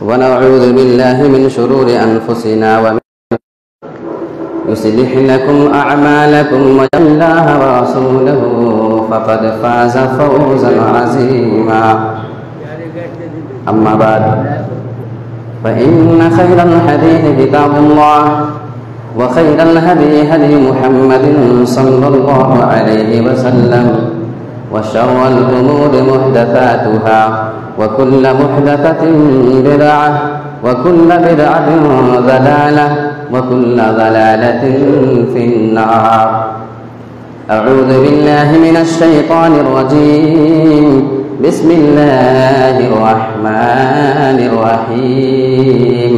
ونعوذ بالله من شرور أنفسنا ومن يصلح لكم أعمالكم ويطع الله ورسوله فقد فاز فوزا عظيما. أما بعد فإن خير الحديث كتاب الله وخير الهدي هدي محمد صلى الله عليه وسلم وشر الأمور محدثاتها وكل محدثة بدعة وكل بدعة ضلالة وكل ضلالة في النار. أعوذ بالله من الشيطان الرجيم. بسم الله الرحمن الرحيم.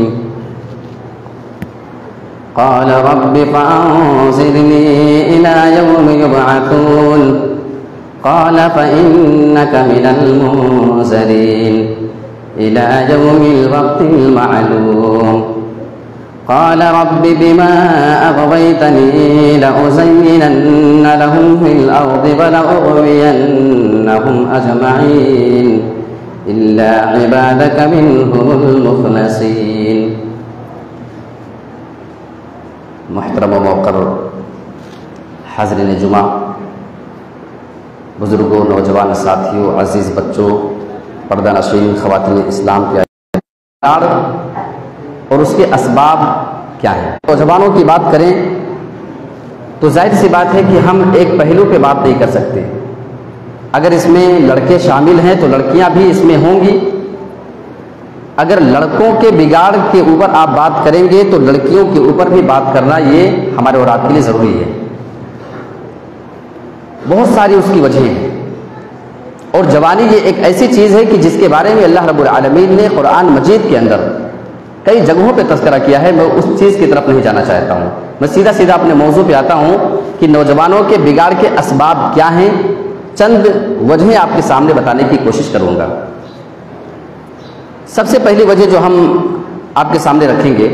قال رب فأنظرني إلى يوم يبعثون. قال فإنك من المنظرين إلى يوم الوقت المعلوم. قال رب بما أغويتني لأزينن لهم في الأرض ولأغوينهم أجمعين إلا عبادك منهم المخلصين. محترم و مقرر حاضرین جمعہ، بزرگوں، نوجوان ساتھیوں، عزیز بچوں، پردہ نشین خواتین اسلام کے اور اس کے اسباب کیا ہیں. نوجوانوں کی بات کریں تو ظاہر سی بات ہے کہ ہم ایک پہلو پہ بات نہیں کر سکتے. اگر اس میں لڑکے شامل ہیں تو لڑکیاں بھی اس میں ہوں گی. اگر لڑکوں کے بگاڑ کے اوپر آپ بات کریں گے تو لڑکیوں کے اوپر بھی بات کرنا یہ ہمارے اور آپ کے لیے ضروری ہے. بہت ساری اس کی وجہیں ہیں، اور جوانی یہ ایک ایسی چیز ہے کہ جس کے بارے میں اللہ رب العالمین نے قرآن مجید کے اندر کئی جگہوں پہ تذکرہ کیا ہے. میں اس چیز کی طرف نہیں جانا چاہتا ہوں. میں سیدھا سیدھا اپنے موضوع پہ آتا ہوں کہ نوجوانوں کے بگاڑ کے اسباب کیا ہیں. چند وجہیں آپ کے سامنے بتانے کی کوشش کروں گا. سب سے پہلی وجہ جو ہم آپ کے سامنے رکھیں گے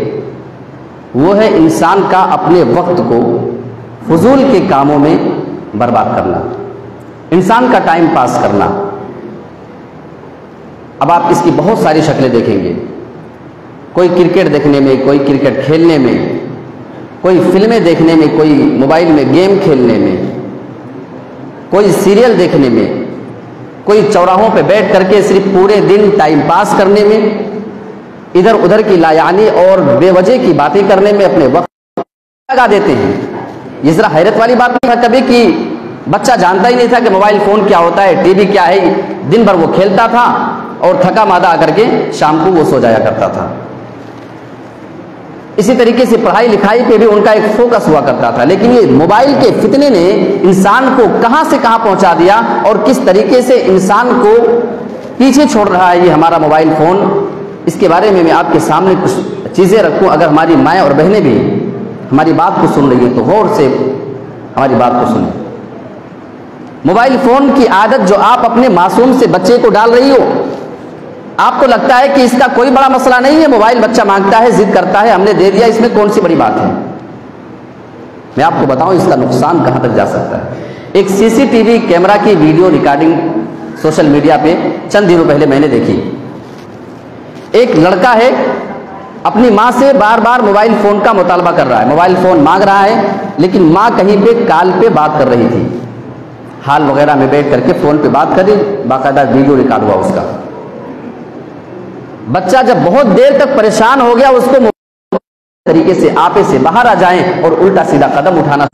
وہ ہے انسان کا اپنے وقت کو فضول کے کاموں میں برباد کرنا، انسان کا ٹائم پاس کرنا. اب آپ اس کی بہت ساری شکلیں دیکھیں گے. کوئی کرکٹ دیکھنے میں، کوئی کرکٹ کھیلنے میں، کوئی فلمیں دیکھنے میں، کوئی موبائل میں گیم کھیلنے میں، کوئی سیریل دیکھنے میں، کوئی چوراہوں پہ بیٹھ کر کے صرف پورے دن ٹائم پاس کرنے میں، ادھر ادھر کی لایعنی اور بے وجہ کی باتیں کرنے میں اپنے وقت لگا دیتے ہیں. یہ ذرا حیرت والی بات نہیں تھا کبھی کہ بچہ جانتا ہی نہیں تھا کہ موبائل فون کیا ہوتا ہے، ٹی وی کیا ہے. دن بھر وہ کھیلتا تھا اور تھکا مادہ آ کر کے شام کو وہ سو جایا کرتا تھا. اسی طریقے سے پڑھائی لکھائی پہ بھی ان کا ایک فوکس ہوا کرتا تھا. لیکن یہ موبائل کے فتنے نے انسان کو کہاں سے کہاں پہنچا دیا اور کس طریقے سے انسان کو پیچھے چھوڑ رہا ہے یہ ہمارا موبائل فون. اس کے بارے میں آپ کے سامنے کچھ چیزیں رکھوں. اگر ہماری مائیں اور بہنیں بھی ہماری بات کو سن رہی ہیں تو غور سے ہماری بات کو سنیں. موبائل فون کی عادت جو آپ اپنے معصوم سے بچے کو ڈال رہی ہو، آپ کو لگتا ہے کہ اس کا کوئی بڑا مسئلہ نہیں ہے، موبائل بچہ مانگتا ہے، ضد کرتا ہے، ہم نے دے دیا، اس میں کون سی بڑی بات ہے. میں آپ کو بتاؤں اس کا نقصان کہاں تک جا سکتا ہے. ایک سی سی ٹی وی کیمرہ کی ویڈیو ریکارڈنگ سوشل میڈیا پہ چند دنوں پہلے میں نے دیکھی. ایک لڑکا ہے اپنی ماں سے بار بار موبائل فون کا مطالبہ کر رہا ہے، موبائل فون مانگ رہا ہے، لیکن ماں کہیں پہ کال پہ بات کر رہی تھی، ہال وغیرہ میں بیٹھ کر کے فون پہ بات کری، باقاعدہ ویڈیو ریکارڈ ہوا اس کا. بچہ جب بہت دیر تک پریشان ہو گیا، اس کو طریقے سے آپے سے باہر آ جائیں اور الٹا سیدھا قدم اٹھانا.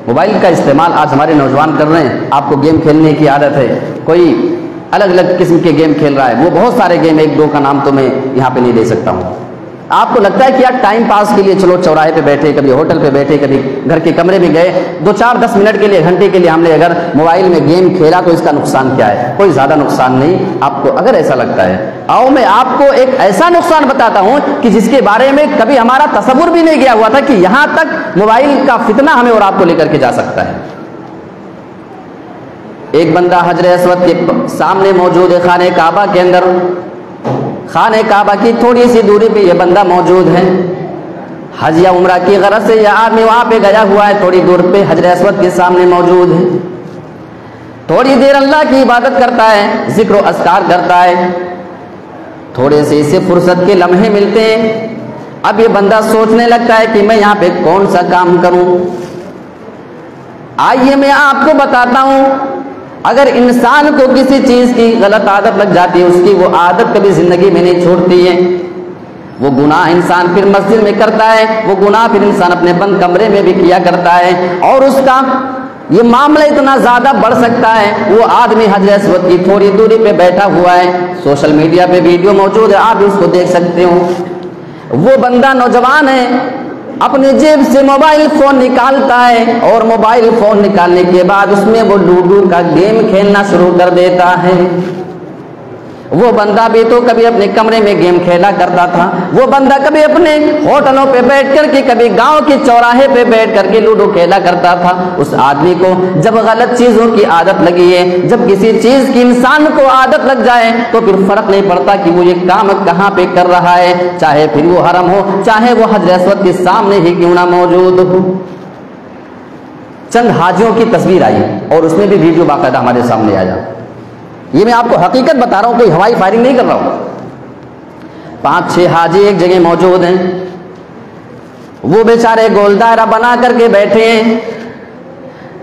موبائل کا استعمال آج ہمارے نوجوان کر رہے ہیں. آپ کو گیم کھیلنے کی عادت ہے، کوئی الگ الگ قسم کے گیم کھیل رہا ہے. وہ بہت سارے گیم، ایک دو کا نام تو میں یہاں پہ نہیں دے سکتا ہوں. آپ کو لگتا ہے کہ یار ٹائم پاس کے لیے چلو چوراہے پہ بیٹھے، کبھی ہوٹل پہ بیٹھے، کبھی گھر کے کمرے میں گئے، 2-4-10 منٹ کے لیے، گھنٹے کے لیے ہم نے اگر موبائل میں گیم کھیلا تو اس کا نقصان کیا ہے؟ کوئی زیادہ نقصان نہیں. آپ کو اگر ایسا لگتا ہے، آؤ میں آپ کو ایک ایسا نقصان بتاتا ہوں کہ جس کے بارے میں کبھی ہمارا تصور بھی نہیں گیا ہوا تھا کہ یہاں تک موبائل کا فتنہ ہمیں اور آپ کو لے کر کے جا سکتا ہے. ایک بندہ حجر اسود کے سامنے موجود ہے، خانہ کعبہ کے اندر، خانہ کعبہ کی تھوڑی سی دوری پہ یہ بندہ موجود ہے. حج یا عمرہ کی غرض سے یہ آدمی وہاں پہ گیا ہوا ہے، تھوڑی دور پہ حجر اسود کے سامنے موجود ہے. تھوڑی دیر اللہ کی عبادت کرتا ہے، ذکر و اذکار کرتا ہے. تھوڑے سے اسے فرصت کے لمحے ملتے ہیں، اب یہ بندہ سوچنے لگتا ہے کہ میں یہاں پہ کون سا کام کروں۔ آئیے میں آپ کو بتاتا ہوں، اگر انسان کو کسی چیز کی غلط عادت لگ جاتی ہے، اس کی وہ عادت کبھی زندگی میں نہیں چھوڑتی ہے۔ وہ گناہ انسان پھر مسجد میں کرتا ہے، وہ گناہ پھر انسان اپنے بند کمرے میں بھی کیا کرتا ہے، اور اس کا یہ معاملہ اتنا زیادہ بڑھ سکتا ہے، وہ آدمی حجر اسود کی تھوڑی دوری پہ بیٹھا ہوا ہے، سوشل میڈیا پہ ویڈیو موجود ہے، آپ اس کو دیکھ سکتے ہو، وہ بندہ نوجوان ہے، اپنے جیب سے موبائل فون نکالتا ہے، اور موبائل فون نکالنے کے بعد اس میں وہ لوڈو کا گیم کھیلنا شروع کر دیتا ہے۔ وہ بندہ بھی تو کبھی اپنے کمرے میں گیم کھیلا کرتا تھا، وہ بندہ کبھی اپنے ہوٹلوں پہ بیٹھ کر کے، کبھی گاؤں کے چوراہے پہ بیٹھ کر کے لوڈو کھیلا کرتا تھا۔ اس آدمی کو جب غلط چیزوں کی عادت لگی ہے، جب کسی چیز کی انسان کو عادت لگ جائے تو پھر فرق نہیں پڑتا کہ وہ یہ کام کہاں پہ کر رہا ہے، چاہے پھر وہ حرم ہو، چاہے وہ حجر اسود کے سامنے ہی کیوں نہ موجود ہو۔ چند حاجیوں کی تصویر آئی اور اس میں بھی ویڈیو باقاعدہ ہمارے سامنے آیا، یہ میں آپ کو حقیقت بتا رہا ہوں، کوئی ہوائی فائرنگ نہیں کر رہا ہوں۔ 5-6 حاجی ایک جگہ موجود ہیں، وہ بیچارے گول دائرہ بنا کر کے بیٹھے ہیں،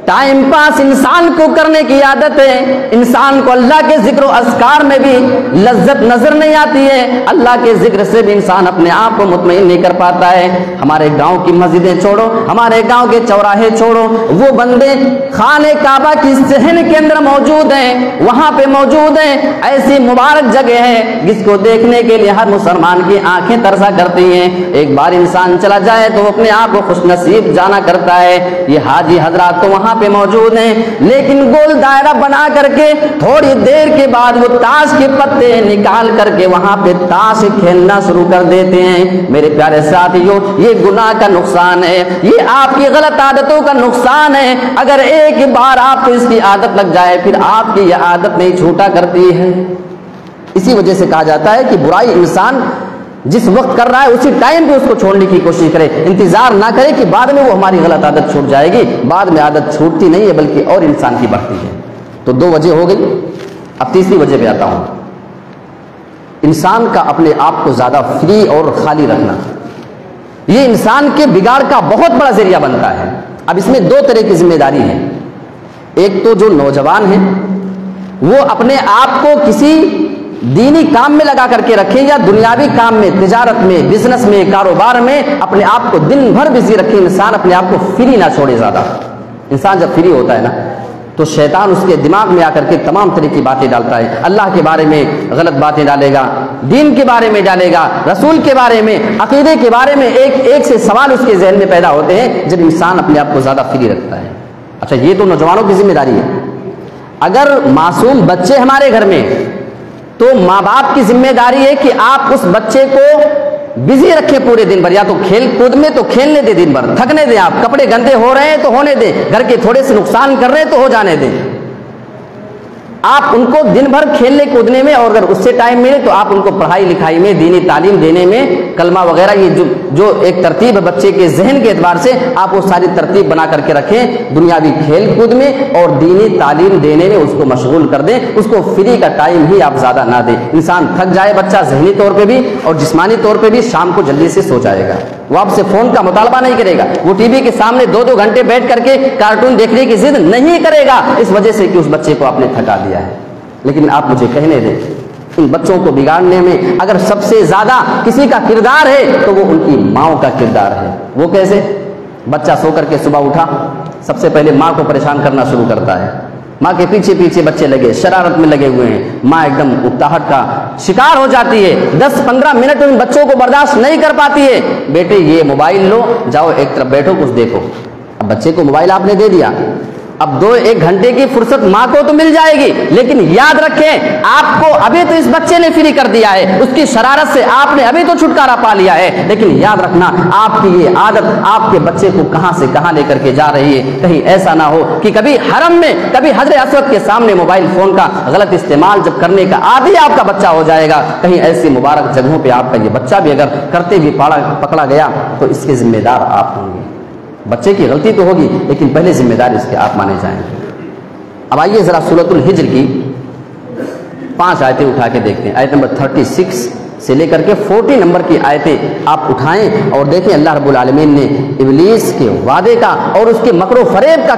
ٹائم پاس انسان کو کرنے کی عادت ہے، انسان کو اللہ کے ذکر و اذکار میں بھی لذت نظر نہیں آتی ہے، اللہ کے ذکر سے بھی انسان اپنے آپ کو مطمئن نہیں کر پاتا ہے۔ ہمارے گاؤں کی مسجدیں چھوڑو، ہمارے گاؤں کے چوراہے چھوڑو، وہ بندے خانہ کعبہ کی صحن کے اندر موجود ہیں، وہاں پہ موجود ہیں، ایسی مبارک جگہ ہے جس کو دیکھنے کے لیے ہر مسلمان کی آنکھیں ترسا کرتی ہیں۔ ایک بار انسان چلا جائے تو وہ اپنے آپ کو خوش نصیب جانا کرتا ہے۔ یہ حاجی حضرات تو وہاں پہ موجود ہیں، لیکن گول دائرہ بنا کر کے تھوڑی دیر کے بعد وہ تاش کے پتے نکال کر کے وہاں پہ تاش کھیلنا شروع کر دیتے ہیں۔ میرے پیارے ساتھیوں، یہ گناہ کا نقصان ہے، یہ آپ کی غلط عادتوں کا نقصان ہے۔ اگر ایک بار آپ کو اس کی عادت لگ جائے، پھر آپ کی یہ عادت نہیں چھوٹا کرتی ہے۔ اسی وجہ سے کہا جاتا ہے کہ برائی انسان جس وقت کر رہا ہے اسی ٹائم پہ اس کو چھوڑنے کی کوشش کرے، انتظار نہ کرے کہ بعد میں وہ ہماری غلط عادت چھوٹ جائے گی، بعد میں عادت چھوٹتی نہیں ہے بلکہ اور انسان کی بڑھتی ہے۔ تو 2 وجہ ہو گئی، اب تیسری وجہ پہ آتا ہوں، انسان کا اپنے آپ کو زیادہ فری اور خالی رکھنا، یہ انسان کے بگاڑ کا بہت بڑا ذریعہ بنتا ہے۔ اب اس میں 2 طرح کی ذمہ داری ہے، ایک تو جو نوجوان ہیں وہ اپنے آپ کو کسی دینی کام میں لگا کر کے رکھیں یا دنیاوی کام میں، تجارت میں، بزنس میں، کاروبار میں اپنے آپ کو دن بھر بزی رکھیں، انسان اپنے آپ کو فری نہ چھوڑے زیادہ۔ انسان جب فری ہوتا ہے نا تو شیطان اس کے دماغ میں آ کر کے تمام طرح کی باتیں ڈالتا ہے، اللہ کے بارے میں غلط باتیں ڈالے گا، دین کے بارے میں ڈالے گا، رسول کے بارے میں، عقیدے کے بارے میں، ایک سے سوال اس کے ذہن میں پیدا ہوتے ہیں جب انسان اپنے آپ کو زیادہ فری رکھتا ہے۔ اچھا، یہ تو نوجوانوں کی ذمہ داری ہے۔ اگر معصوم بچے ہمارے گھر میں، تو ماں باپ کی ذمہ داری ہے کہ آپ اس بچے کو بزی رکھیں پورے دن بھر، یا تو کھیل کود میں تو کھیلنے دیں، دن بھر تھکنے دیں، آپ کپڑے گندے ہو رہے ہیں تو ہونے دیں، گھر کے تھوڑے سے نقصان کر رہے ہیں تو ہو جانے دیں، آپ ان کو دن بھر کھیلنے کودنے میں، اور اگر اس سے ٹائم ملے تو آپ ان کو پڑھائی لکھائی میں، دینی تعلیم دینے میں، کلمہ وغیرہ، یہ جو ایک ترتیب ہے بچے کے ذہن کے اعتبار سے، آپ وہ ساری ترتیب بنا کر کے رکھیں، دنیاوی کھیل کود میں اور دینی تعلیم دینے میں اس کو مشغول کر دیں، اس کو فری کا ٹائم ہی آپ زیادہ نہ دیں۔ انسان تھک جائے بچہ ذہنی طور پہ بھی اور جسمانی طور پہ بھی، شام کو جلدی سے سو جائے گا، وہ آپ سے فون کا مطالبہ نہیں کرے گا، وہ ٹی وی کے سامنے 2-2 گھنٹے بیٹھ کر کے کارٹون دیکھنے کی ضد نہیں کرے گا، اس وجہ سے کہ اس بچے کو آپ نے تھکا دیا ہے۔ لیکن آپ مجھے کہنے دیں، ان بچوں کو بگاڑنے میں اگر سب سے زیادہ کسی کا کردار ہے تو وہ ان کی ماؤں کا کردار ہے۔ وہ کیسے؟ بچہ سو کر کے صبح اٹھا، سب سے پہلے ماں کو پریشان کرنا شروع کرتا ہے، ماں کے پیچھے پیچھے بچے لگے، شرارت میں لگے ہوئے ہیں، ماں ایک دم اکتاہٹ کا شکار ہو جاتی ہے، 10-15 منٹ ان بچوں کو برداشت نہیں کر پاتی ہے، بیٹے یہ موبائل لو، جاؤ ایک طرف بیٹھو کچھ دیکھو۔ اب بچے کو موبائل آپ نے دے دیا، اب 2-1 گھنٹے کی فرصت ماں کو تو مل جائے گی، لیکن یاد رکھیں آپ کو ابھی تو اس بچے نے فری کر دیا ہے، اس کی شرارت سے آپ نے ابھی تو چھٹکارا پا لیا ہے، لیکن یاد رکھنا آپ کی یہ عادت آپ کے بچے کو کہاں سے کہاں لے کر کے جا رہی ہے۔ کہیں ایسا نہ ہو کہ کبھی حرم میں، کبھی حجر اسود کے سامنے موبائل فون کا غلط استعمال جب کرنے کا عادی آپ کا بچہ ہو جائے گا، کہیں ایسی مبارک جگہوں پہ آپ کا یہ بچہ بھی اگر کرتے ہوئے پکڑا گیا تو اس کے ذمہ دار آپ ہوں گے۔ بچے کی غلطی تو ہوگی لیکن پہلے ذمہ دار اس کے آپ مانے جائیں گے۔ اب آئیے ذرا سورۃ الحجر کی 5 آیتیں اٹھا کے دیکھتے ہیں. آیت نمبر 36 سے لے کر کے 40 نمبر کی آیتیں آپ اٹھائیں اور دیکھیں اللہ رب العالمین نے ابلیس کے وعدے کا اور اس کے مکر و فریب کا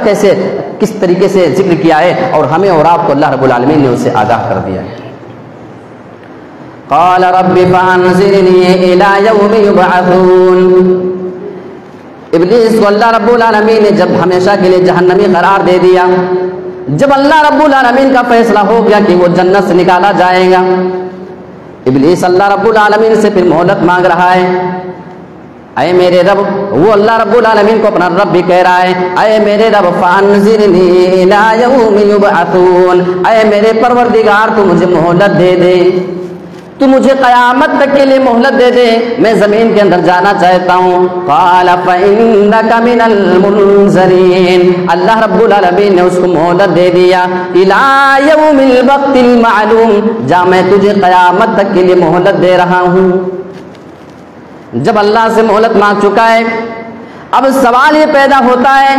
کس طریقے سے ذکر کیا ہے، اور ہمیں اور آپ کو اللہ رب العالمین نے اس سے آگاہ کر دیا ہے. قال رب فانظرنی الی یوم یبعثون. ابلیس کو اللہ رب العالمین نے جب ہمیشہ کے لیے جہنمی قرار دے دیا، جب اللہ رب العالمین کا فیصلہ ہو گیا کہ وہ جنت سے نکالا جائے گا، ابلیس اللہ رب العالمین سے پھر مہلت مانگ رہا ہے. اے میرے رب، وہ اللہ رب العالمین کو اپنا رب بھی کہہ رہا ہے، اے میرے رب فانظرنی الی یوم یبعثون، اے میرے پروردگار تو مجھے مہلت دے دے، تو مجھے قیامت تک کے لیے مہلت دے دے، میں زمین کے اندر جانا چاہتا ہوں. قال فإنک من المنظرین. اللہ رب العالمین نے اس کو مہلت دے دیا الی یوم الوقت المعلوم، جہاں میں تجھے قیامت تک کے لیے مہلت دے رہا ہوں. جب اللہ سے مہلت مانگ چکا ہے، اب سوال یہ پیدا ہوتا ہے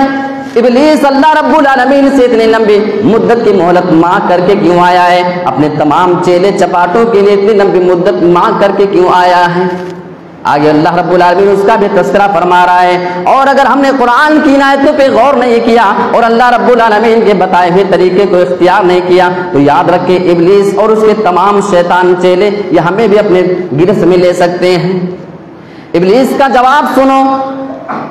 ابلیس اللہ رب العالمین سے اتنی لمبی مدت کی مہلت مانگ کر کے کیوں آیا ہے؟ اپنے تمام چیلے چپاٹوں کے لیے اتنی لمبی مدت مانگ کر کے کیوں آیا ہے؟ آگے اللہ رب العالمین اس کا بھی تذکرہ فرما رہا ہے. اور اگر ہم نے قرآن کی آیتوں پہ غور نہیں کیا اور اللہ رب العالمین کے بتائے ہوئے طریقے کو اختیار نہیں کیا تو یاد رکھیں ابلیس اور اس کے تمام شیطان چیلے یہ ہمیں بھی اپنے گرفت میں لے سکتے ہیں. ابلیس کا جواب سنو.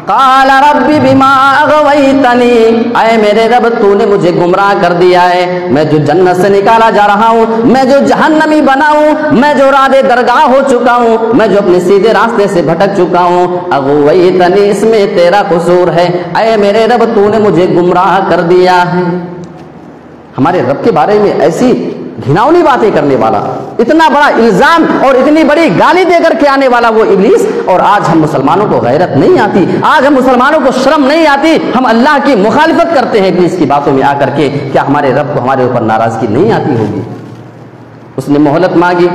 قال رب بما اغویتنی، اے میرے رب تو نے مجھے گمراہ کر دیا ہے، میں جو جنت سے نکالا جا رہا ہوں، میں جو جہنمی بنا ہوں، میں جو راد درگاہ ہو چکا ہوں، میں جو اپنے سیدھے راستے سے بھٹک چکا ہوں، اغویتنی اس میں تیرا قصور ہے، اے میرے رب تو نے مجھے گمراہ کر دیا ہے. ہمارے رب کے بارے میں ایسی گھناؤنی باتیں کرنے والا، اتنا بڑا الزام اور اتنی بڑی گالی دے کر کے آنے والا وہ ابلیس، اور آج ہم مسلمانوں کو غیرت نہیں آتی، آج ہم مسلمانوں کو شرم نہیں آتی، ہم اللہ کی مخالفت کرتے ہیں ابلیس کی باتوں میں آ کر کے. کیا ہمارے رب کو ہمارے اوپر ناراضگی نہیں آتی ہوگی؟ اس نے مہلت مانگی،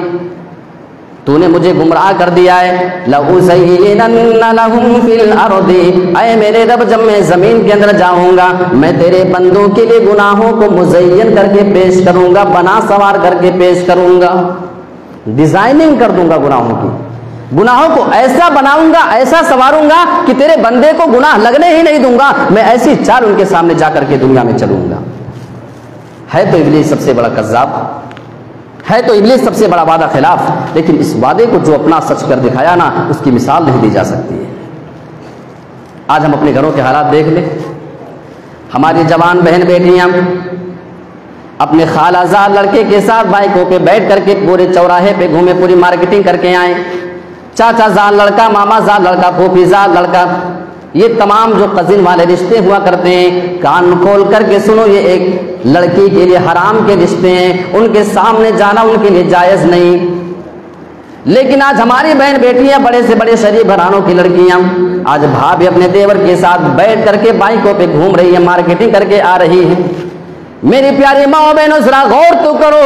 تو نے مجھے گمراہ کر دیا ہے. لَأُزَيِّنَنَّ لَهُمْ فِي الْأَرْضِ، اے میرے رب جب میں زمین کے اندر جاؤں گا میں تیرے بندوں کے لیے گناہوں کو مزین کر کے پیش کروں گا، بنا سوار کر کے پیش کروں گا، ڈیزائننگ کر دوں گا گناہوں کی، گناہوں کو ایسا بناؤں گا، ایسا سواروں گا کہ تیرے بندے کو گناہ لگنے ہی نہیں دوں گا. میں ایسی چال ان کے سامنے جا کر کے دنیا میں چلوں گا. ہے تو ابلیس سب سے بڑا کذاب، ہے تو ابلیس سب سے بڑا وعدہ خلاف، لیکن اس وعدے کو جو اپنا سچ کر دکھایا نا، اس کی مثال نہیں دی جا سکتی ہے. آج ہم اپنے گھروں کے حالات دیکھ لیں. ہماری جوان بہن بیٹیاں اپنے خالہ زاد لڑکے کے ساتھ بائکوں پہ بیٹھ کر کے پورے چوراہے پہ گھومے، پوری مارکیٹنگ کر کے آئیں. چاچا زاد لڑکا، ماما زاد لڑکا، پھوپھی زاد لڑکا، یہ تمام جو قزن والے رشتے ہوا کرتے ہیں، کان کھول کر کے سنو، یہ ایک لڑکی کے لیے حرام کے رشتے ہیں، ان کے سامنے جانا ان کے لیے جائز نہیں. لیکن آج ہماری بہن بیٹیاں، بڑے سے بڑے شریف گھرانوں کی لڑکیاں، آج بھابھی اپنے دیور کے ساتھ بیٹھ کر کے بائکوں پہ گھوم رہی ہے، مارکیٹنگ کر کے آ رہی ہے. میری پیاری ماں بہنوں ذرا غور تو کرو،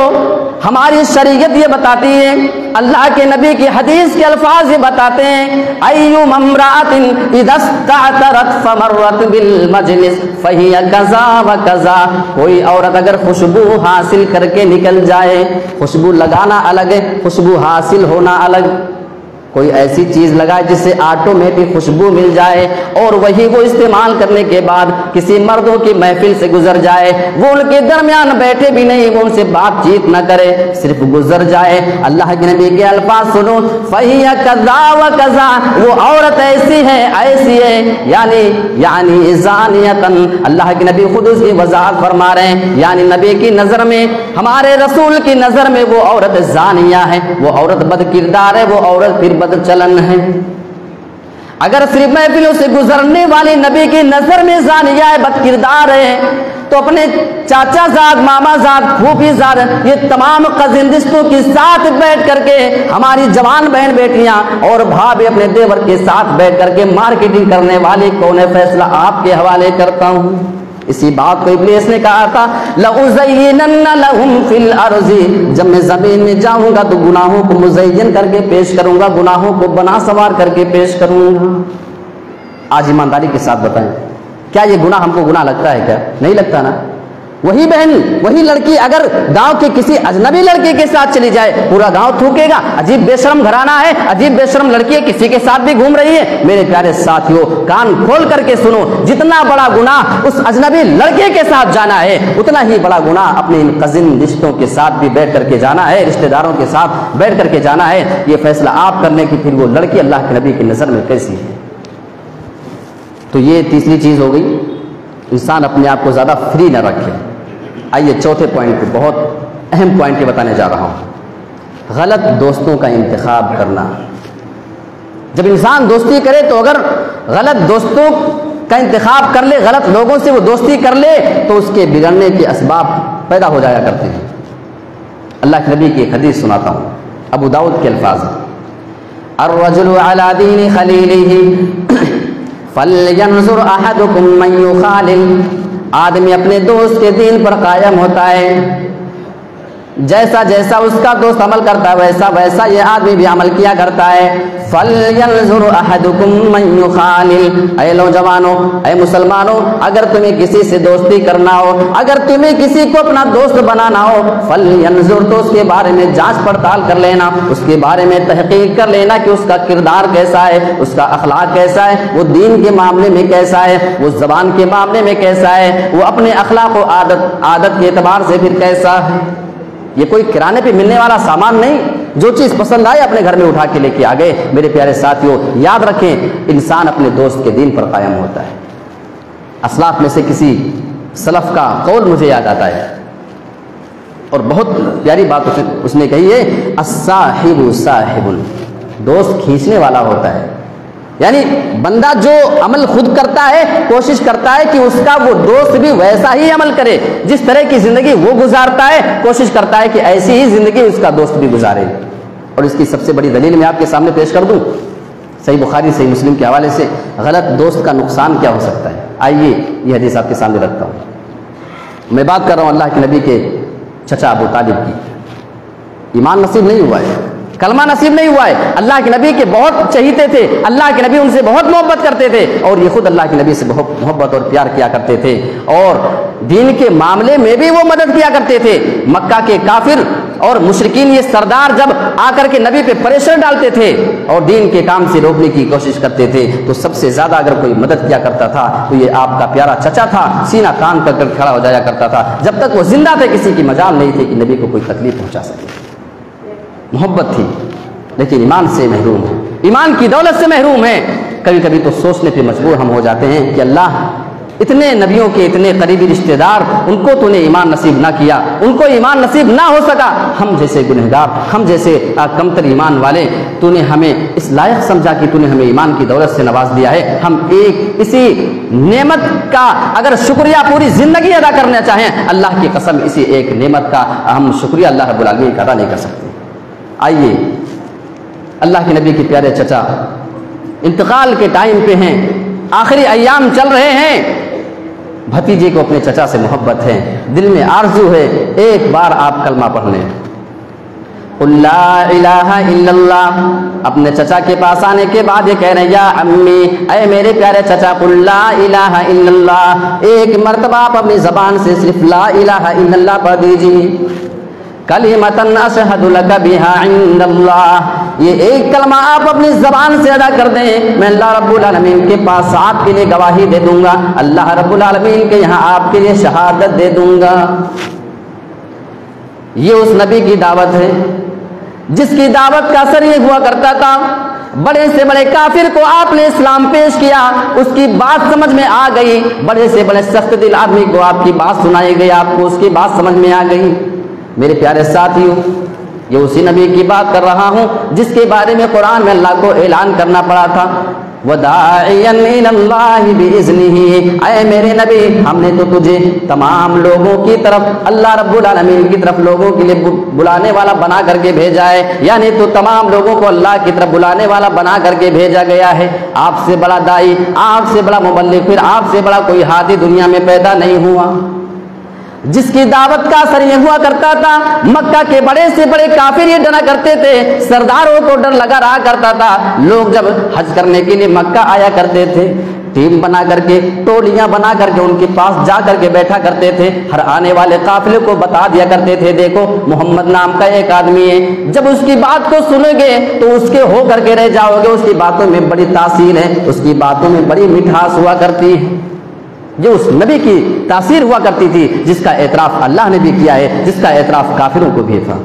ہماری شریعت یہ بتاتی ہے، اللہ کے نبی کی حدیث کے الفاظ یہ بتاتے ہیں، ایوم امرأۃ اذا استعطرت فمرت بالمجلس فہی کذا و کذا. کوئی عورت اگر خوشبو حاصل کر کے نکل جائے، خوشبو لگانا الگ ہے، خوشبو حاصل ہونا الگ. کوئی ایسی چیز لگائے جس سے آٹومیٹک خوشبو مل جائے اور وہی وہ استعمال کرنے کے بعد کسی مردوں کی محفل سے گزر جائے، وہ ان کے درمیان بیٹھے بھی نہیں، وہ ان سے بات چیت نہ کرے، صرف گزر جائے. اللہ کے نبی کے الفاظ سنو، فَهِيَ كَذَا وَكَذَا، وہ عورت ایسی ہے ایسی ہے، یعنی زانیتن. اللہ کے نبی خود اس کی وضاحت فرما رہے ہیں، یعنی نبی کی نظر میں، ہمارے رسول کی نظر میں وہ عورت زانیہ ہے، وہ عورت بد کردار ہے، وہ عورت پھر بد چلن ہے. اگر صرف محفلوں سے گزرنے والی نبی کی نظر میں زانیہ ہے، بد کردار ہے، تو اپنے چاچا زاد، ماما زاد، پھوپھی زاد، یہ تمام قزن رشتوں کے ساتھ بیٹھ کر کے ہماری جوان بہن بیٹیاں اور بھابھی اپنے دیور کے ساتھ بیٹھ کر کے مارکیٹنگ کرنے والی کون ہے؟ فیصلہ آپ کے حوالے کرتا ہوں. اسی بات کو ابلیس نے کہا تھا، لَأُزَيِّنَنَّ لَهُمْ فِي الْأَرْضِ، جب میں زمین میں جاؤں گا تو گناہوں کو مزین کر کے پیش کروں گا، گناہوں کو بنا سوار کر کے پیش کروں گا. آج ایمانداری کے ساتھ بتائیں، کیا یہ گناہ ہم کو گناہ لگتا ہے؟ کیا نہیں لگتا نا؟ وہی بہن وہی لڑکی اگر گاؤں کے کسی اجنبی لڑکے کے ساتھ چلی جائے پورا گاؤں تھوکے گا، عجیب بے شرم گھرانہ ہے، عجیب بے شرم لڑکی ہے، کسی کے ساتھ بھی گھوم رہی ہے۔ میرے پیارے ساتھیوں کان کھول کر کے سنو، جتنا بڑا گناہ اس اجنبی لڑکے کے ساتھ جانا ہے اتنا ہی بڑا گناہ اپنے ان کزن رشتوں کے ساتھ بھی بیٹھ کر کے جانا ہے، رشتہ داروں کے ساتھ بیٹھ کر کے جانا ہے۔ یہ فیصلہ آپ کرنے کی پھر وہ لڑکی اللہ کے نبی کی نظر میں کیسی ہے۔ تو یہ تیسری چیز ہو گئی، انسان اپنے آپ کو زیادہ فری نہ رکھے۔ آئیے چوتھے پوائنٹ پہ، بہت اہم پوائنٹ بتانے جا رہا ہوں، غلط دوستوں کا انتخاب کرنا۔ جب انسان دوستی کرے تو اگر غلط دوستوں کا انتخاب کر لے، غلط لوگوں سے وہ دوستی کر لے تو اس کے بگڑنے کے اسباب پیدا ہو جایا کرتے ہیں۔ اللہ کے نبی کی ایک حدیث سناتا ہوں، ابو داؤد کے الفاظ ہیں، الرجل علی دین خلیلہ فلینظر احدکم من یخالل۔ آدمی اپنے دوست کے دین پر قائم ہوتا ہے، جیسا جیسا اس کا دوست عمل کرتا ہے ویسا ویسا یہ آدمی بھی عمل کیا کرتا ہے۔ فَلْيَنْظُرْ أَحَدُكُمْ مَنْ يُخَالِلْ۔ اے نوجوانوں، اے مسلمانوں، اگر تمہیں کسی سے دوستی کرنا ہو، اگر تمہیں کسی کو اپنا دوست بنانا ہو، فَلْيَنْظُرْ، تو اس کے بارے میں جانچ پڑتال کر لینا، اس کے بارے میں تحقیق کر لینا کہ اس کا کردار کیسا ہے، اس کا اخلاق کیسا ہے، وہ دین کے معاملے میں کیسا ہے، وہ زبان کے معاملے میں کیسا ہے، وہ اپنے اخلاق و عادت کے اعتبار سے پھر کیسا ہے۔ یہ کوئی کرانے پہ ملنے والا سامان نہیں، جو چیز پسند آئے اپنے گھر میں اٹھا کے لے کے آ گئے۔ میرے پیارے ساتھیوں یاد رکھیں، انسان اپنے دوست کے دین پر قائم ہوتا ہے۔ اسلاف میں سے کسی سلف کا قول مجھے یاد آتا ہے اور بہت پیاری بات اس نے کہی ہے، الصاحب صاحب، دوست کھینچنے والا ہوتا ہے۔ یعنی بندہ جو عمل خود کرتا ہے کوشش کرتا ہے کہ اس کا وہ دوست بھی ویسا ہی عمل کرے، جس طرح کی زندگی وہ گزارتا ہے کوشش کرتا ہے کہ ایسی ہی زندگی اس کا دوست بھی گزارے۔ اور اس کی سب سے بڑی دلیل میں آپ کے سامنے پیش کر دوں، صحیح بخاری صحیح مسلم کے حوالے سے، غلط دوست کا نقصان کیا ہو سکتا ہے۔ آئیے یہ حدیث آپ کے سامنے رکھتا ہوں۔ میں بات کر رہا ہوں اللہ کے نبی کے چچا ابو طالب کی۔ ایمان نصیب نہیں ہوا ہے، کلمہ نصیب نہیں ہوا ہے، اللہ کے نبی کے بہت چہیتے تھے، اللہ کے نبی ان سے بہت محبت کرتے تھے اور یہ خود اللہ کے نبی سے بہت محبت اور پیار کیا کرتے تھے اور دین کے معاملے میں بھی وہ مدد کیا کرتے تھے۔ مکہ کے کافر اور مشرکین یہ سردار جب آ کر کے نبی پہ پریشر ڈالتے تھے اور دین کے کام سے روکنے کی کوشش کرتے تھے تو سب سے زیادہ اگر کوئی مدد کیا کرتا تھا تو یہ آپ کا پیارا چچا تھا، سینہ تان کر کر کھڑا ہو جایا کرتا تھا۔ جب تک وہ زندہ تھے کسی کی مجال نہیں تھی کہ نبی کو کوئی تکلیف پہنچا سکے۔ محبت تھی لیکن ایمان سے محروم ہے، ایمان کی دولت سے محروم ہے۔ کبھی کبھی تو سوچنے پہ مجبور ہم ہو جاتے ہیں کہ اللہ اتنے نبیوں کے اتنے قریبی رشتہ دار، ان کو تو نے ایمان نصیب نہ کیا، ان کو ایمان نصیب نہ ہو سکا، ہم جیسے گنہگار، ہم جیسے کمتر ایمان والے تو نے ہمیں اس لائق سمجھا کہ تو نے ہمیں ایمان کی دولت سے نواز دیا ہے۔ ہم ایک اسی نعمت کا اگر شکریہ پوری زندگی ادا کرنا چاہیں، اللہ کی قسم اسی ایک نعمت کا ہم شکریہ اللہ رب العالمین کا ادا نہیں کر سکتے۔ آئیے اللہ کے نبی کے پیارے چچا انتقال کے ٹائم پہ ہیں، آخری ایام چل رہے ہیں، بھتیجے کو اپنے چچا سے محبت ہے، دل میں آرزو ہے ایک بار آپ کلمہ پڑھ لیں، قل لا الہ الا اللہ۔ اپنے چچا کے پاس آنے کے بعد یہ کہہ رہے ہیں، یا امی، اے میرے پیارے چچا، قل لا الہ الا اللہ، ایک مرتبہ آپ اپنی زبان سے صرف لا الہ الا اللہ پڑھ دیجیے، کلمۃ اشہد لک بہا عند اللہ، یہ ایک کلمہ آپ اپنی زبان سے ادا کر دیں، میں اللہ رب العالمین کے پاس آپ کے لیے گواہی دے دوں گا، اللہ رب العالمین کے یہاں آپ کے لیے شہادت دے دوں گا۔ یہ اس نبی کی دعوت ہے جس کی دعوت کا اثر یہ ہوا کرتا تھا، بڑے سے بڑے کافر کو آپ نے اسلام پیش کیا، اس کی بات سمجھ میں آ گئی، بڑے سے بڑے سخت دل آدمی کو آپ کی بات سنائی گئی، آپ کو اس کی بات سمجھ میں آ گئی۔ میرے پیارے ساتھیوں یہ اسی نبی کی بات کر رہا ہوں جس کے بارے میں قرآن میں اللہ کو اعلان کرنا پڑا تھا، وَدَاعِيًا إِلَى اللَّهِ بِإِذْنِهِ، اے میرے نبی ہم نے تو تجھے تمام لوگوں کی طرف، اللہ رب العالمین کی طرف لوگوں کے لیے بلانے والا بنا کر کے بھیجا ہے، یعنی تو تمام لوگوں کو اللہ کی طرف بلانے والا بنا کر کے بھیجا گیا ہے۔ آپ سے بڑا دائی، آپ سے بڑا مبلغ، پھر آپ سے بڑا کوئی ہادی دنیا میں پیدا نہیں ہوا۔ جس کی دعوت کا اثر یہ ہوا کرتا تھا، مکہ کے بڑے سے بڑے کافر یہ ڈرا کرتے تھے، سرداروں کو ڈر لگا رہا کرتا تھا، لوگ جب حج کرنے کے لیے مکہ آیا کرتے تھے ٹیم بنا کر کے، ٹولیاں بنا کر کے ان کے پاس جا کر کے بیٹھا کرتے تھے، ہر آنے والے قافلے کو بتا دیا کرتے تھے دیکھو محمد نام کا ایک آدمی ہے، جب اس کی بات کو سنو گے تو اس کے ہو کر کے رہ جاؤ گے، اس کی باتوں میں بڑی تاثیر ہے، اس کی باتوں میں بڑی مٹھاس ہوا کرتی ہے۔ جو اس نبی کی تاثیر ہوا کرتی تھی جس کا اعتراف اللہ نے بھی کیا ہے، جس کا اعتراف کافروں کو بھی تھا۔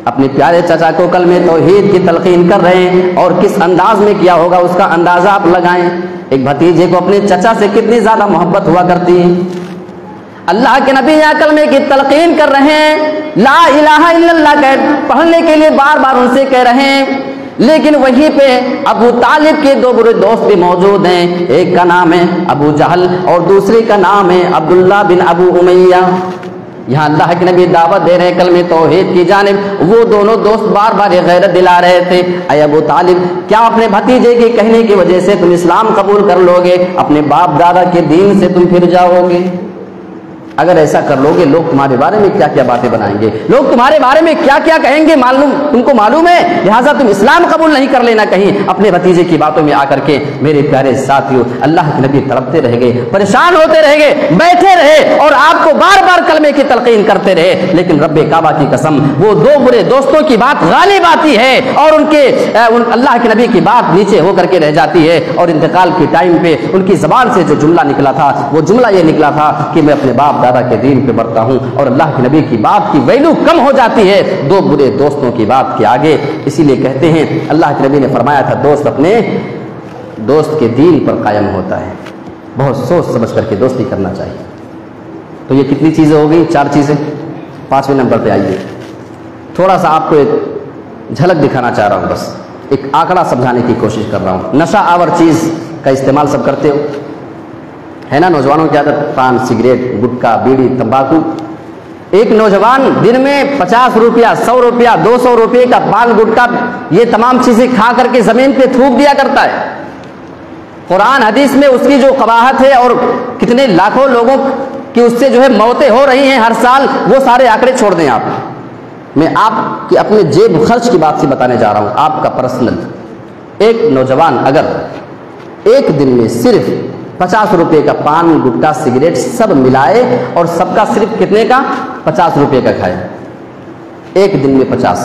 اپنے پیارے چچا کو کلمہ توحید کی تلقین کر رہے ہیں، اور کس انداز میں کیا ہوگا اس کا اندازہ آپ لگائیں۔ ایک بھتیجے کو اپنے چچا سے کتنی زیادہ محبت ہوا کرتی ہے۔ اللہ کے نبی یہاں کلمے کی تلقین کر رہے ہیں، لا الہ الا اللہ پڑھنے کے لیے بار بار ان سے کہہ رہے ہیں، لیکن وہیں پہ ابو طالب کے دو برے دوست بھی موجود ہیں، ایک کا نام ہے ابو جہل اور دوسرے کا نام ہے عبداللہ بن ابو امیہ۔ یہاں اللہ کے نبی دعوت دے رہے ہیں کلمہ توحید کی جانب، وہ دونوں دوست بار بار یہ غیرت دلا رہے تھے، اے ابو طالب کیا اپنے بھتیجے کے کہنے کی وجہ سے تم اسلام قبول کر لو گے، اپنے باپ دادا کے دین سے تم پھر جاؤ گے؟ اگر ایسا کر لو گے لوگ تمہارے بارے میں کیا کیا باتیں بنائیں گے، لوگ تمہارے بارے میں کیا کیا کہیں گے، تم کو معلوم ہے، لہٰذا تم اسلام قبول نہیں کر لینا کہیں اپنے بھتیجے کی باتوں میں آ کر کے۔ میرے پیارے ساتھیوں، اللہ کے نبی تڑپتے رہ گئے، پریشان ہوتے رہ گئے، بیٹھے رہے اور آپ کو بار بار کلمے کی تلقین کرتے رہے، لیکن رب کعبہ کی قسم وہ دو برے دوستوں کی بات غالب آتی ہے اور اللہ کے نبی کی بات نیچے ہو کر کے رہ جاتی ہے، اور انتقال کے ٹائم پہ ان کی زبان سے جو جملہ نکلا تھا وہ جملہ یہ نکلا تھا کہ میں اپنے باپ دادا کے دین پہ بڑھتا ہوں، اور اللہ کے نبی کی بات کی ویلو کم ہو جاتی ہے دو برے دوستوں کی بات کے آگے۔ اسی لیے کہتے ہیں اللہ کے نبی نے فرمایا تھا دوست اپنے دوست کے دین پر قائم ہوتا ہے، بہت سوچ سمجھ کر کے دوستی کرنا چاہیے۔ تو یہ کتنی چیزیں ہو گئی؟ 4 چیزیں۔ 5ویں نمبر پہ آئیے، تھوڑا سا آپ کو ایک جھلک دکھانا چاہ رہا ہوں، بس ایک آنکڑا سمجھانے کی کوشش کر رہا ہوں۔ نشہ آور چیز کا استعمال سب کرتے ہو، ہے نا؟ نوجوانوں کی عادت پان، سگریٹ، گٹکا، بیڑی، تمباکو۔ ایک نوجوان دن میں 50 روپیہ، 100 روپیہ، 200 روپے کا پان، گٹکا، یہ تمام چیزیں کھا کر کے زمین پہ تھوک دیا کرتا ہے۔ قرآن حدیث میں اس کی جو قباحت ہے اور کتنے لاکھوں لوگوں کی اس سے جو ہے موتیں ہو رہی ہیں ہر سال، وہ سارے آنکڑے چھوڑ دیں آپ۔ میں آپ کی اپنے جیب خرچ کی بات سے بتانے جا رہا ہوں، آپ کا پرسنل۔ ایک نوجوان اگر ایک دن میں صرف 50 روپے کا پان، گٹکا، سگریٹ سب ملائے اور سب کا صرف کتنے کا 50 روپے کا کھائے، ایک دن میں 50،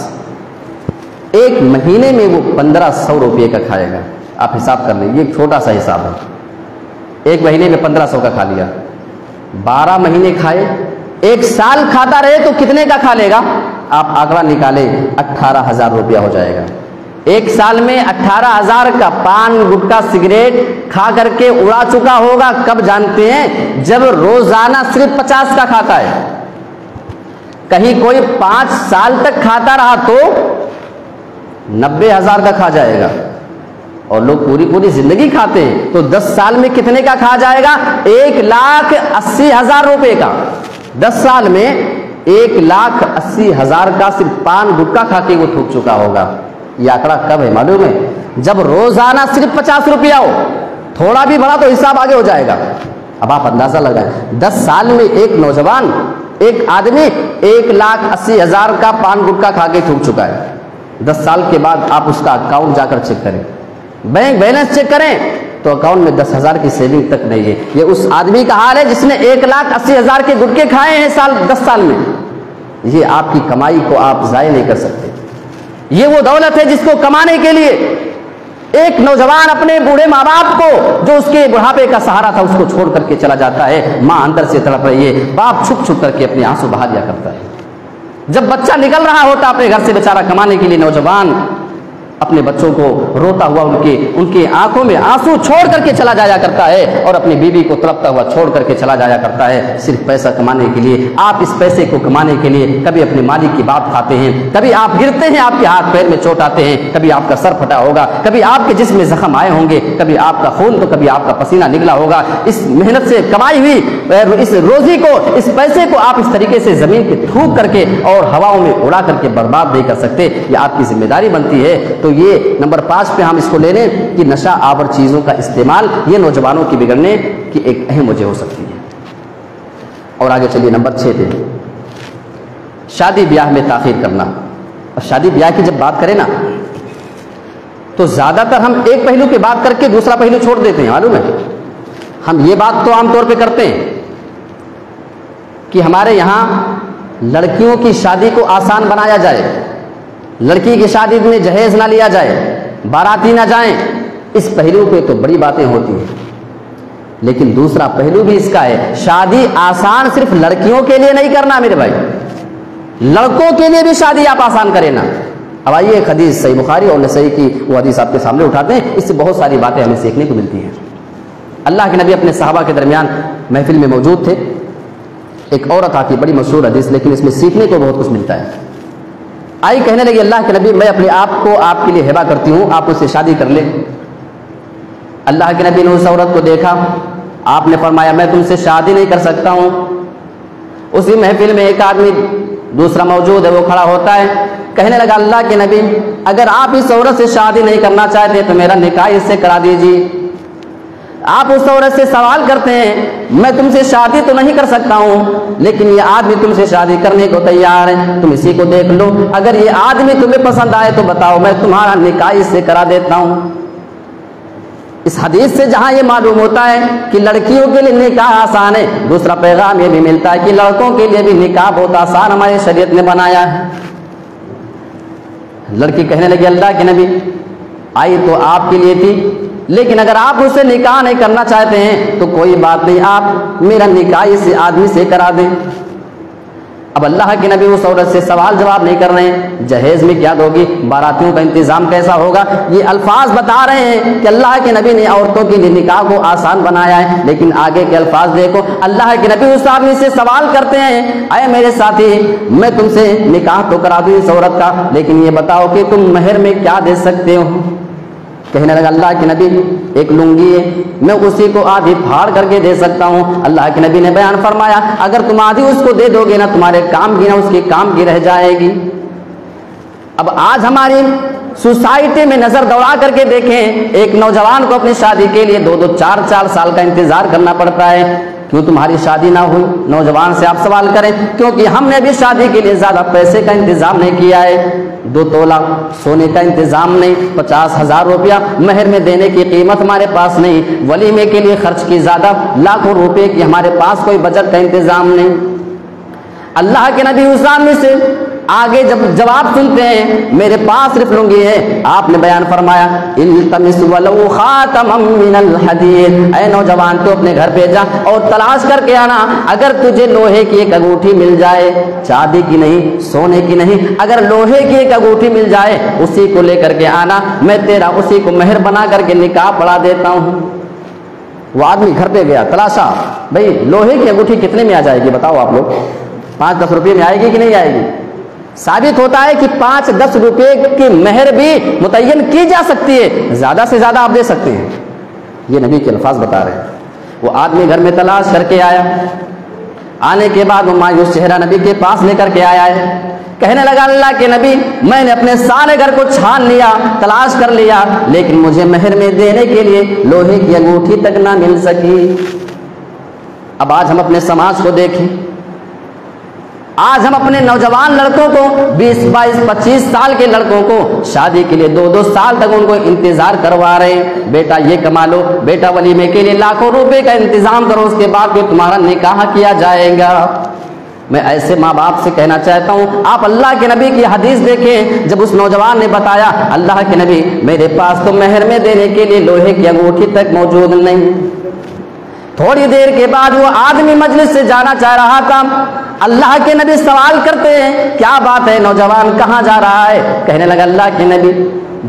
ایک مہینے میں وہ 1500 روپے کا کھائے گا۔ آپ حساب کر لیں، یہ چھوٹا سا حساب ہے، ایک مہینے میں 1500 کا کھا لیا، 12 مہینے کھائے، ایک سال کھاتا رہے تو کتنے کا کھا لے گا؟ آپ آنکڑا نکالیں، 18,000 روپیہ ہو جائے گا۔ ایک سال میں 18,000 کا پان، گٹکا، سگریٹ کھا کر کے اڑا چکا ہوگا، کب جانتے ہیں؟ جب روزانہ صرف 50 کا کھاتا ہے۔ کہیں کوئی 5 سال تک کھاتا رہا تو 90,000 کا کھا جائے گا، اور لوگ پوری زندگی کھاتے ہیں تو 10 سال میں کتنے کا کھا جائے گا؟ 1,80,000 روپے کا۔ 10 سال میں 1,80,000 کا صرف پان، گٹکا کھا کے وہ تھوک چکا ہوگا۔ یہ آنکڑا کب ہے معلوم ہے؟ جب روزانہ صرف 50 روپیہ ہو، تھوڑا بھی بڑا تو حساب آگے ہو جائے گا۔ اب آپ اندازہ لگائیں، 10 سال میں ایک نوجوان، ایک آدمی 1,80,000 کا پان، گٹکا کھا کے تھوک چکا ہے۔ 10 سال کے بعد آپ اس کا اکاؤنٹ جا کر چیک کریں، بینک بیلنس چیک کریں تو اکاؤنٹ میں 10,000 کی سیونگ تک نہیں ہے۔ یہ اس آدمی کا حال ہے جس نے 1,80,000 کے گٹکے کھائے ہیں 10 سال میں۔ یہ آپ کی کمائی کو آپ ضائع نہیں کر سکتے۔ یہ وہ دولت ہے جس کو کمانے کے لیے ایک نوجوان اپنے بوڑھے ماں باپ کو، جو اس کے بڑھاپے کا سہارا تھا، اس کو چھوڑ کر کے چلا جاتا ہے۔ ماں اندر سے تڑپ رہی ہے، باپ چھپ چھپ کر کے اپنے آنسو بہا دیا کرتا ہے۔ جب بچہ نکل رہا ہوتا اپنے گھر سے بیچارہ کمانے کے لیے، نوجوان اپنے بچوں کو روتا ہوا ان کے آنکھوں میں آنسو چھوڑ کر کے چلا جایا کرتا ہے، اور اپنی بیوی کو تڑپتا ہوا چھوڑ کر کے چلا جایا کرتا ہے، صرف پیسہ کمانے کے لیے۔ آپ اس پیسے کو کمانے کے لیے کبھی اپنے مالک کی بات کھاتے ہیں، کبھی آپ گرتے ہیں، آپ کے ہاتھ پیر میں چوٹ آتے ہیں، کبھی آپ کا سر پھٹا ہوگا، کبھی آپ کے جسم میں زخم آئے ہوں گے، کبھی آپ کا خون تو کبھی آپ کا پسینہ نکلا ہوگا۔ اس محنت سے کمائی ہوئی اس روزی کو، اس پیسے کو آپ اس طریقے سے زمین پہ تھوک کر کے اور ہواؤں میں اڑا کر کے برباد نہیں کر سکتے۔ یہ آپ کی ذمہ داری بنتی ہے۔ تو یہ نمبر 5 پہ ہم اس کو لے لیں کہ نشہ آور چیزوں کا استعمال یہ نوجوانوں کی بگڑنے کی ایک اہم وجہ ہو سکتی ہے۔ اور آگے چلیے نمبر 6 پہ، شادی بیاہ میں تاخیر کرنا۔ اور شادی بیاہ کی جب بات کریں نا تو زیادہ تر ہم ایک پہلو کی بات کر کے دوسرا پہلو چھوڑ دیتے ہیں. معلوم ہے ہم یہ بات تو عام طور پہ کرتے ہیں کہ ہمارے یہاں لڑکیوں کی شادی کو آسان بنایا جائے, لڑکی کی شادی میں جہیز نہ لیا جائے, باراتی نہ جائیں. اس پہلو پہ تو بڑی باتیں ہوتی ہیں, لیکن دوسرا پہلو بھی اس کا ہے, شادی آسان صرف لڑکیوں کے لیے نہیں کرنا میرے بھائی, لڑکوں کے لیے بھی شادی آپ آسان کریں نا. اب آئیے ایک حدیث صحیح بخاری اور نسائی کی وہ حدیث آپ کے سامنے اٹھاتے ہیں, اس سے بہت ساری باتیں ہمیں سیکھنے کو ملتی ہیں. اللہ کے نبی اپنے صحابہ کے درمیان محفل میں موجود تھے, ایک عورت آتی, بڑی مشہور حدیث, لیکن اس میں سیکھنے کو بہت کچھ ملتا ہے. آئی کہنے لگی اللہ کے نبی میں اپنے آپ کو آپ کے لیے ہبہ کرتی ہوں, آپ اس سے شادی کر لیں. اللہ کے نبی نے اس عورت کو دیکھا, آپ نے فرمایا میں تم سے شادی نہیں کر سکتا ہوں. اسی محفل میں ایک آدمی دوسرا موجود ہے, وہ کھڑا ہوتا ہے, کہنے لگا اللہ کے نبی اگر آپ اس عورت سے شادی نہیں کرنا چاہتے تو میرا نکاح اس سے کرا دیجیے. آپ اس عورت سے سوال کرتے ہیں میں تم سے شادی تو نہیں کر سکتا ہوں, لیکن یہ آدمی تم سے شادی کرنے کو تیار ہے, تم اسی کو دیکھ لو, اگر یہ آدمی تمہیں پسند آئے تو بتاؤ, میں تمہارا نکاح اس سے کرا دیتا ہوں. اس حدیث سے جہاں یہ معلوم ہوتا ہے کہ لڑکیوں کے لیے نکاح آسان ہے, دوسرا پیغام یہ بھی ملتا ہے کہ لڑکوں کے لیے بھی نکاح بہت آسان ہماری شریعت نے بنایا ہے. لڑکی کہنے لگی اللہ کے نبی آئی تو آپ کے لیے تھی, لیکن اگر آپ اس سے نکاح نہیں کرنا چاہتے ہیں تو کوئی بات نہیں, آپ میرا نکاح اس آدمی سے کرا دیں. اب اللہ کے نبی اس عورت سے سوال جواب نہیں کر رہے ہیں, جہیز میں کیا دو گی, باراتیوں کا انتظام کیسا ہوگا, یہ الفاظ بتا رہے ہیں کہ اللہ کے نبی نے عورتوں کے لیے نکاح کو آسان بنایا ہے. لیکن آگے کے الفاظ دیکھو, اللہ کے نبی اس آدمی سے سوال کرتے ہیں اے میرے ساتھی میں تم سے نکاح تو کرا دوں اس عورت کا, لیکن یہ بتاؤ کہ تم مہر میں کیا دے سکتے ہو. کہنے لگا اللہ کے نبی ایک لنگی ہے, میں اسی کو آدھی پھاڑ کر کے دے سکتا ہوں. اللہ کے نبی نے بیان فرمایا اگر تم آدھی اس کو دے دو گے نا تمہارے کام کی نہ اس کے کام کی رہ جائے گی. اب آج ہماری سوسائٹی میں نظر دوڑا کر کے دیکھیں, ایک نوجوان کو اپنی شادی کے لیے 2-2 4-4 سال کا انتظار کرنا پڑتا ہے. کیوں تمہاری شادی نہ ہوئی؟ نوجوان سے آپ سوال کریں, کیونکہ ہم نے بھی شادی کے لیے زیادہ پیسے کا انتظام نہیں کیا ہے. 2 تولہ سونے کا انتظام نہیں, 50,000 روپیہ مہر میں دینے کی قیمت ہمارے پاس نہیں, ولیمے کے لیے خرچ کی زیادہ لاکھوں روپے کی ہمارے پاس کوئی بجٹ کا انتظام نہیں. اللہ کے نبی اس آدمی سے آگے جب جواب سنتے ہیں میرے پاس صرف لنگی ہے, آپ نے بیان فرمایا التمس ولو خاتما من الحدید, اے نوجوان تو اپنے گھر پہ جا اور تلاش کر کے آنا, اگر تجھے لوہے کی ایک انگوٹھی مل جائے, چاندی کی نہیں سونے کی نہیں, اگر لوہے کی ایک انگوٹھی مل جائے اسی کو لے کر کے آنا, میں تیرا اسی کو مہر بنا کر کے نکاح پڑھا دیتا ہوں. وہ آدمی گھر پہ گیا, تلاشا بھئی لوہے کی انگوٹھی کتنے میں آ جائے گی, بتاؤ آپ لوگ, 5-10 روپے میں آئے گی کہ نہیں آئے گی؟ ثابت ہوتا ہے کہ 5-10 روپے کی مہر بھی متعین کی جا سکتی ہے, زیادہ سے زیادہ آپ دے سکتے ہیں. یہ نبی کے الفاظ بتا رہے ہیں. وہ آدمی گھر میں تلاش کر کے آیا, آنے کے بعد وہ مایوس چہرہ نبی کے پاس لے کر کے آیا ہے, کہنے لگا اللہ کے نبی میں نے اپنے سارے گھر کو چھان لیا, تلاش کر لیا, لیکن مجھے مہر میں دینے کے لیے لوہے کی انگوٹھی تک نہ مل سکی. اب آج ہم اپنے سماج کو دیکھیں, آج ہم اپنے نوجوان لڑکوں کو 20-22-25 سال کے لڑکوں کو شادی کے لیے 2-2 سال تک ان کو انتظار کروا رہے ہیں. بیٹا یہ کما لو, بیٹا ولیمے کے لیے لاکھوں روپے کا انتظام کرو, اس کے بعد پھر تمہارا نکاح کیا جائے گا. میں ایسے ماں باپ سے کہنا چاہتا ہوں آپ اللہ کے نبی کی حدیث دیکھیں, جب اس نوجوان نے بتایا اللہ کے نبی میرے پاس تو مہر میں دینے کے لیے لوہے کی انگوٹھی تک موجود نہیں. تھوڑی دیر کے بعد وہ آدمی مجلس سے جانا چاہ رہا تھا, اللہ کے نبی سوال کرتے ہیں کیا بات ہے نوجوان کہاں جا رہا ہے؟ کہنے لگا اللہ کے نبی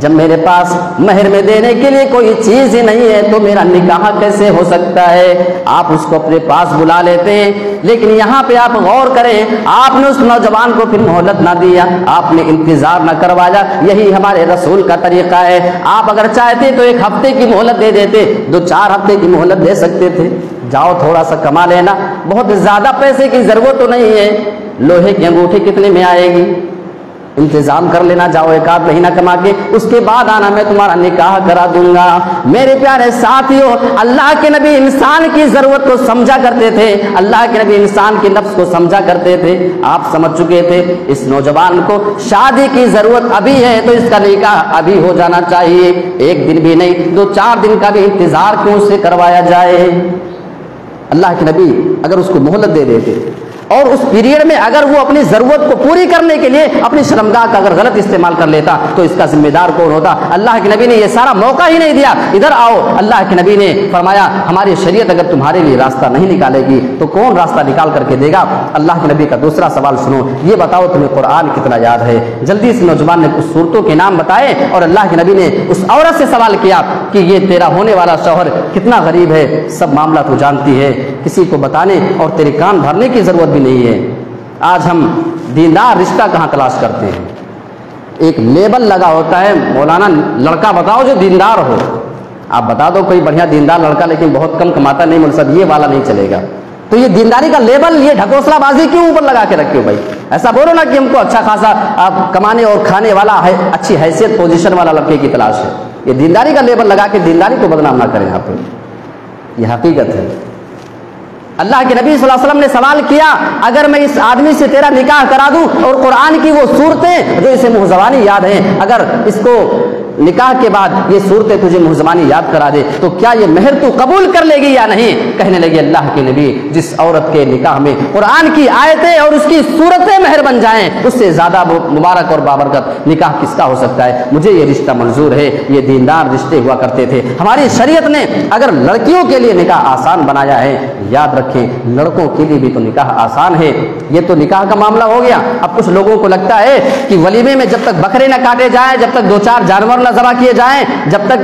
جب میرے پاس مہر میں دینے کے لیے کوئی چیز ہی نہیں ہے تو میرا نکاح کیسے ہو سکتا ہے؟ آپ اس کو اپنے پاس بلا لیتے ہیں, لیکن یہاں پہ آپ غور کریں, آپ نے اس نوجوان کو پھر مہلت نہ دیا, آپ نے انتظار نہ کروایا. یہی ہمارے رسول کا طریقہ ہے. آپ اگر چاہتے تو 1 ہفتے کی مہلت دے دیتے, 2-4 ہفتے کی مہلت دے سکتے تھے. جاؤ تھوڑا سا کما لینا, بہت زیادہ پیسے کی ضرورت تو نہیں ہے, لوہے کی انگوٹھی کتنے میں آئے گی؟ انتظام کر لینا، جاؤ ایک آدھ مہینہ کما کے اس کے بعد آنا، میں تمہارا نکاح کرا دوں گا۔ میرے پیارے ساتھیوں، اللہ کے نبی انسان کی ضرورت کو سمجھا کرتے تھے، اللہ کے نبی انسان کے نفس کو سمجھا کرتے تھے۔ آپ سمجھ چکے تھے اس نوجوان کو شادی کی ضرورت ابھی ہے تو اس کا نکاح ابھی ہو جانا چاہیے، ایک دن بھی نہیں، 2-4 دن کا بھی انتظار کیوں سے کروایا جائے۔ اللہ کے نبی اگر اس کو مہلت دے دیتے اور اس پیریڈ میں اگر وہ اپنی ضرورت کو پوری کرنے کے لیے اپنی شرمگاہ کا اگر غلط استعمال کر لیتا تو اس کا ذمہ دار کون ہوتا؟ اللہ کے نبی نے یہ سارا موقع ہی نہیں دیا، ادھر آؤ۔ اللہ کے نبی نے فرمایا ہماری شریعت اگر تمہارے لیے راستہ نہیں نکالے گی تو کون راستہ نکال کر کے دے گا؟ اللہ کے نبی کا دوسرا سوال سنو، یہ بتاؤ تمہیں قرآن کتنا یاد ہے؟ جلدی سے نوجوان نے کچھ صورتوں کے نام بتائے اور اللہ کے نبی نے اس عورت سے سوال کیا کہ یہ تیرا ہونے والا شوہر کتنا غریب ہے، سب معاملہ تو جانتی ہے، کسی کو بتانے اور تیرے کان بھرنے کی ضرورت نہیں ہے۔ آج ہم دیندار رشتہ کہاں تلاش کرتے ہیں؟ ایک لیبل لگا ہوتا ہے، مولانا لڑکا بتاؤ جو دیندار ہو۔ آپ بتا دو کوئی بڑھیا دیندار لڑکا لیکن بہت کم کماتا، نہیں مول صاحب یہ والا نہیں چلے گا۔ تو یہ دینداری کا لیبل، یہ ڈھکوسلا بازی کیوں اوپر لگا کے رکھے ہو بھائی؟ ایسا بولو نا کہ ہم کو اچھا خاصا آپ کمانے اور کھانے والا ہے، اچھی حیثیت پوزیشن والا لڑکے کی تلاش ہے۔ یہ دینداری کا لیبل لگا کے دینداری کو بدنام نہ کریں یہاں پہ، یہ حقیقت ہے۔ اللہ کے نبی صلی اللہ علیہ وسلم نے سوال کیا اگر میں اس آدمی سے تیرا نکاح کرا دوں اور قرآن کی وہ صورتیں جو اسے منہ زبانی یاد ہیں، اگر اس کو نکاح کے بعد یہ صورتیں تجھے منہ زبانی یاد کرا دے تو کیا یہ مہر تو قبول کر لے گی یا نہیں؟ کہنے لگے اللہ کے نبی جس عورت کے نکاح میں قرآن کی آیتیں اور اس کی صورتیں مہر بن جائیں اس سے زیادہ مبارک اور بابرکت نکاح کس کا ہو سکتا ہے؟ مجھے یہ رشتہ منظور ہے۔ یہ دیندار رشتے ہوا کرتے تھے۔ ہماری شریعت نے اگر لڑکیوں کے لیے نکاح آسان بنایا ہے، یاد رکھیں لڑکوں کے لیے بھی تو نکاح آسان ہے۔ یہ تو نکاح کا معاملہ ہو گیا۔ اب کچھ لوگوں کو لگتا ہے کہ ولیمے میں جب تک بکرے نہ کاٹے جائیں، جب تک 2-4 جانور نہ ذبح کیے جائیں، جب تک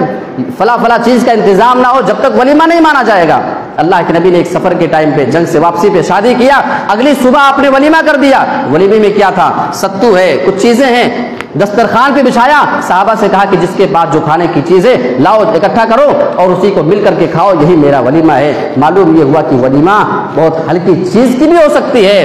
فلاں چیز کا انتظام نہ ہو، جب تک ولیمہ نہیں مانا جائے گا۔ اللہ کے نبی نے ایک سفر کے ٹائم پہ جنگ سے واپسی پہ شادی کیا، اگلی صبح آپ نے ولیمہ کر دیا۔ ولیمے میں کیا تھا؟ ستو ہے، کچھ چیزیں ہیں، دسترخوان پہ بچھایا، صحابہ سے کہا کہ جس کے پاس جو کھانے کی چیزیں لاؤ اکٹھا کرو اور اسی کو مل کر کے کھاؤ، یہی میرا ولیمہ ہے۔ معلوم یہ ہوا کہ ولیمہ بہت ہلکی چیز کی بھی ہو سکتی ہے۔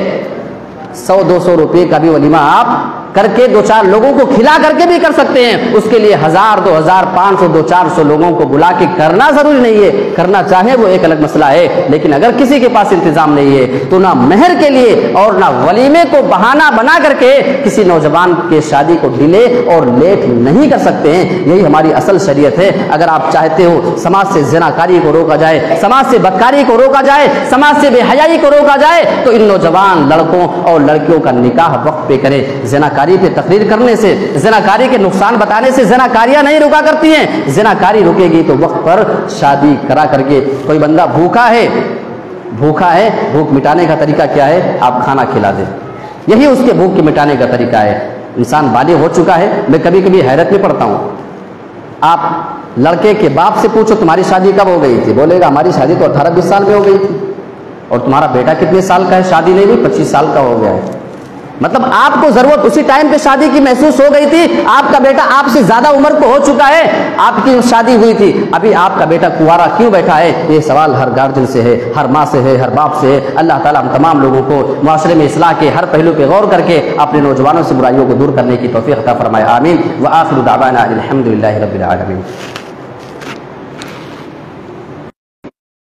100-200 روپے کا بھی ولیمہ آپ کر کے 2-4 لوگوں کو کھلا کر کے بھی کر سکتے ہیں۔ اس کے لیے 1000 2000 500 200-400 لوگوں کو بلا کے کرنا ضروری نہیں ہے، کرنا چاہے وہ ایک الگ مسئلہ ہے، لیکن اگر کسی کے پاس انتظام نہیں ہے تو نہ مہر کے لیے اور نہ ولیمے کو بہانہ بنا کر کے کسی نوجوان کے شادی کو ڈیلے اور لیٹ نہیں کر سکتے ہیں۔ یہی ہماری اصل شریعت ہے۔ اگر آپ چاہتے ہو سماج سے زناکاری کو روکا جائے، سماج سے بدکاری کو روکا جائے، سماج سے بے حیائی کو روکا جائے تو ان نوجوان لڑکوں اور لڑکیوں کا نکاح وقت پہ کرے۔ زناکاری پہ تقریر کرنے سے، زناکاری کے نقصان بتانے سے زناکاریاں نہیں رکا کرتی ہیں۔ زناکاری رکے گی تو وقت پر شادی کرا کر کے۔ کوئی بندہ بھوکا ہے، بھوک مٹانے کا طریقہ کیا ہے؟ آپ کھانا کھلا دیں، یہی اس کے بھوک کے مٹانے کا طریقہ ہے۔ انسان بالغ ہو چکا ہے، میں کبھی کبھی حیرت میں پڑتا ہوں، آپ لڑکے کے باپ سے پوچھو تمہاری شادی کب ہو گئی تھی، بولے گا ہماری شادی تو 18-20 سال میں ہو گئی تھی۔ اور تمہارا بیٹا کتنے سال کا ہے؟ شادی نہیں ہوئی، 25 سال کا ہو گیا ہے۔ مطلب آپ کو ضرورت اسی ٹائم پہ شادی کی محسوس ہو گئی تھی، آپ کا بیٹا آپ سے زیادہ عمر کو ہو چکا ہے، آپ کی شادی ہوئی تھی، ابھی آپ کا بیٹا کنوارا کیوں بیٹھا ہے؟ یہ سوال ہر گارجن سے ہے، ہر ماں سے ہے، ہر باپ سے ہے۔ اللہ تعالیٰ ہم تمام لوگوں کو معاشرے میں اصلاح کے ہر پہلو پہ غور کر کے اپنے نوجوانوں سے برائیوں کو دور کرنے کی توفیق عطا فرمائے، آمین۔ وآخر دعوانا الحمد للہ رب العالمین۔